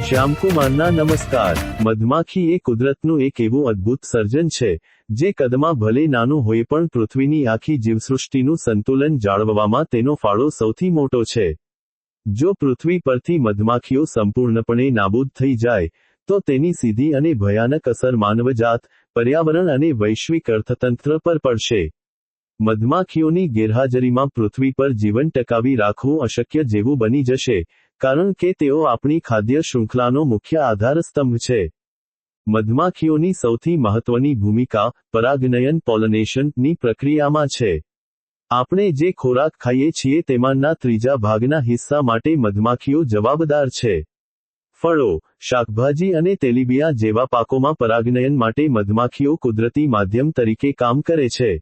શ્યામકુમારના નમસ્કાર। મધમાખી એ કુદરતનું એક એવું અદ્ભુત સર્જન છે જે કદમાં ભલે નાનું હોય પણ પૃથ્વીની આખી જીવસૃષ્ટિનું સંતુલન જાળવવામાં તેનો ફાળો સૌથી મોટો છે। જો પૃથ્વી પરથી મધમાખીઓ સંપૂર્ણપણે નાબૂદ થઈ જાય તો તેની સીધી અને ભયાનક અસર માનવજાત, પર્યાવરણ અને વૈશ્વિક અર્થતંત્ર પર પડશે। મધમાખીઓની ગેરહાજરીમાં પૃથ્વી પર જીવન ટકાવી રાખવું અશક્ય જેવું બની જશે, કારણ કે તેઓ આપણી ખાદ્ય શૃંખલાનો મુખ્ય આધારસ્તંભ છે। મધમાખીઓની સૌથી મહત્વની ભૂમિકા પરાગનયન પોલિનેશનની પ્રક્રિયામાં છે। આપણે જે ખોરાક ખાઈએ છીએ તેમાંના ત્રીજા ભાગના હિસ્સા માટે મધમાખીઓ જવાબદાર છે। ફળો, શાકભાજી અને તેલીબિયાં જેવા પાકોમાં પરાગનયન માટે મધમાખીઓ કુદરતી માધ્યમ તરીકે કામ કરે છે।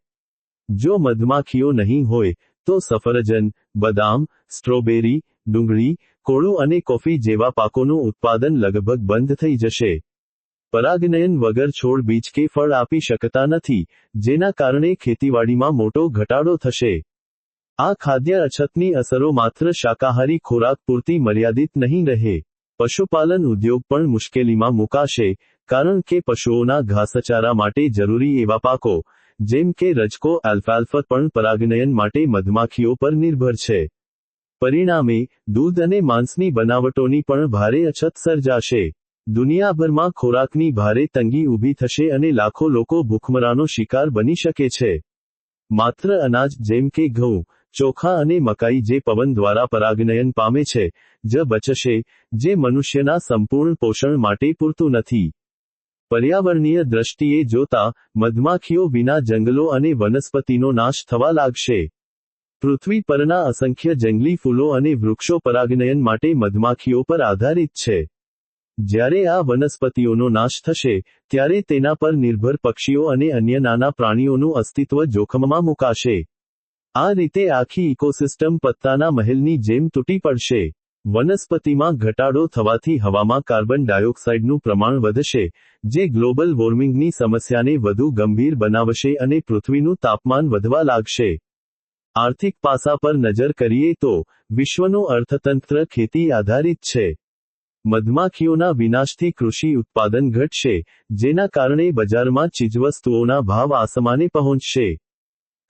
જો મધમાખીઓ નહીં હોય તો સફરજન, બદામ, સ્ટ્રોબેરી, ડુંગળી, કોળું અને કોફી જેવા પાકોનું ઉત્પાદન લગભગ બંધ થઈ જશે। પરાગનયન વગર છોડ બીજ કે ફળ આપી શકતા નથી, જેના કારણે ખેતીવાડીમાં મોટો ઘટાડો થશે। આ ખાદ્ય અછતની અસરો માત્ર શાકાહારી ખોરાક પૂરતી મર્યાદિત નહીં રહે। પશુપાલન ઉદ્યોગ પણ મુશ્કેલીમાં મુકાશે, કારણ કે પશુઓના ઘાસચારા માટે જરૂરી એવા પાકો, જેમ કે રજકો અલ્ફાલ્ફા પણ પરાગનયન માટે મધમાખીઓ પર નિર્ભર છે। પરિણામે, દૂધ અને માંસની બનાવટોની પણ ભારે અછત સર્જાશે। દુનિયાભરમાં ખોરાકની ભારે તંગી ઊભી થશે અને લાખો લોકો ભૂખમરાનો શિકાર બની શકે છે। માત્ર અનાજ જેમ કે ઘઉં, ચોખા અને મકાઈ જે પવન દ્વારા પરાગનયન પામે છે, જ બચશે, જે મનુષ્યના સંપૂર્ણ પોષણ માટે પૂરતું નથી। પર્યાવરણીય દ્રષ્ટિએ જોતા, મધમાખીઓ વિના જંગલો અને વનસ્પતિનો નાશ થવા લાગશે। પૃથ્વી પરના અસંખ્ય જંગલી ફૂલો અને વૃક્ષો પરાગનયન માટે મધમાખીઓ પર આધારિત છે। જ્યારે આ વનસ્પતિઓનો નાશ થશે, ત્યારે તેના પર નિર્ભર પક્ષીઓ અને અન્ય નાના પ્રાણીઓનું અસ્તિત્વ જોખમમાં મુકાશે। આ રીતે આખી ઇકોસિસ્ટમ પત્તાના મહેલની જેમ તૂટી પડશે। વનસ્પતિમાં ઘટાડો થવાથી હવામાં કાર્બન ડાયોક્સાઇડનું પ્રમાણ વધશે, જે ગ્લોબલ વોર્મિંગની સમસ્યાને વધુ ગંભીર બનાવશે અને પૃથ્વીનું તાપમાન વધવા લાગશે। આર્થિક પાસા પર નજર કરીએ તો, વિશ્વનું અર્થતંત્ર ખેતી આધારિત છે। મધમાખીઓના વિનાશથી કૃષિ ઉત્પાદન ઘટશે, જેના કારણે બજારમાં ચીજવસ્તુઓના ભાવ આસમાને પહોંચશે।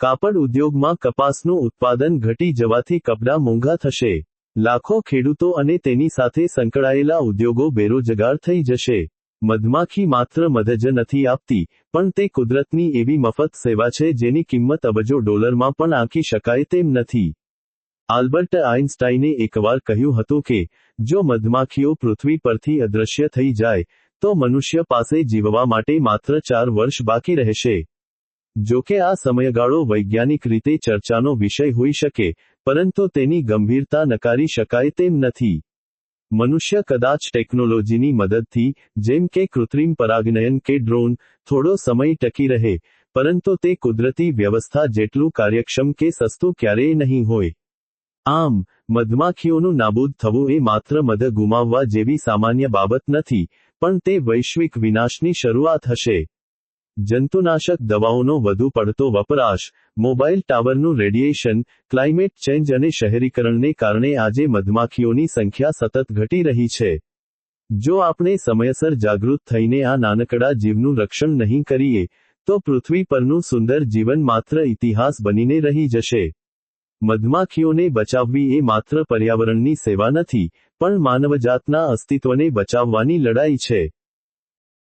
કાપડ ઉદ્યોગમાં કપાસનું ઉત્પાદન ઘટી જવાથી કપડાં મોંઘા થશે। લાખો ખેડૂતો અને તેની સાથે સંકળાયેલા ઉદ્યોગો બેરોજગાર થઈ જશે। મધમાખી માત્ર મધ જ નથી આપતી, પણ તે કુદરતની એવી મફત સેવા છે જેની કિંમત અબજો ડોલરમાં પણ આંકી શકાય તેમ નથી। આલ્બર્ટ આઇન્સ્ટાઈને એકવાર કહ્યું હતું કે, જો મધમાખીઓ પૃથ્વી પરથી અદૃશ્ય થઈ જાય, તો મનુષ્ય પાસે જીવવા માટે માત્ર 4 વર્ષ બાકી રહેશે। જોકે આ સમયગાળો વૈજ્ઞાનિક રીતે ચર્ચાનો વિષય હોઈ શકે, પરંતુ તેની ગંભીરતા નકારી શકાય તેમ નથી। મનુષ્ય કદાચ ટેકનોલોજીની મદદથી, જેમ કે કૃત્રિમ પરાગનયન કે ડ્રોન, થોડો સમય ટકી રહે, પરંતુ તે કુદરતી વ્યવસ્થા જેટલું કાર્યક્ષમ કે સસ્તું ક્યારેય નહીં હોય। આમ, મધમાખીઓનું નાબૂદ થવું એ માત્ર મધ ગુમાવવા જેવી સામાન્ય બાબત નથી, પણ તે વૈશ્વિક વિનાશની શરૂઆત હશે। જંતુનાશક દવાઓનો વધુ પડતો વપરાશ, મોબાઈલ ટાવરનું રેડિયેશન, ક્લાઇમેટ ચેન્જ અને શહેરીકરણને કારણે આજે મધમાખીઓની સંખ્યા સતત ઘટી રહી છે। જો આપણે સમયસર જાગૃત થઈને આ નાનકડા જીવનું રક્ષણ નહીં કરીએ, તો પૃથ્વી પરનું સુંદર જીવન માત્ર ઇતિહાસ બનીને રહી જશે। મધમાખીઓને બચાવવી એ માત્ર પર્યાવરણની સેવા નથી, પણ માનવજાતના અસ્તિત્વને બચાવવાની લડાઈ છે।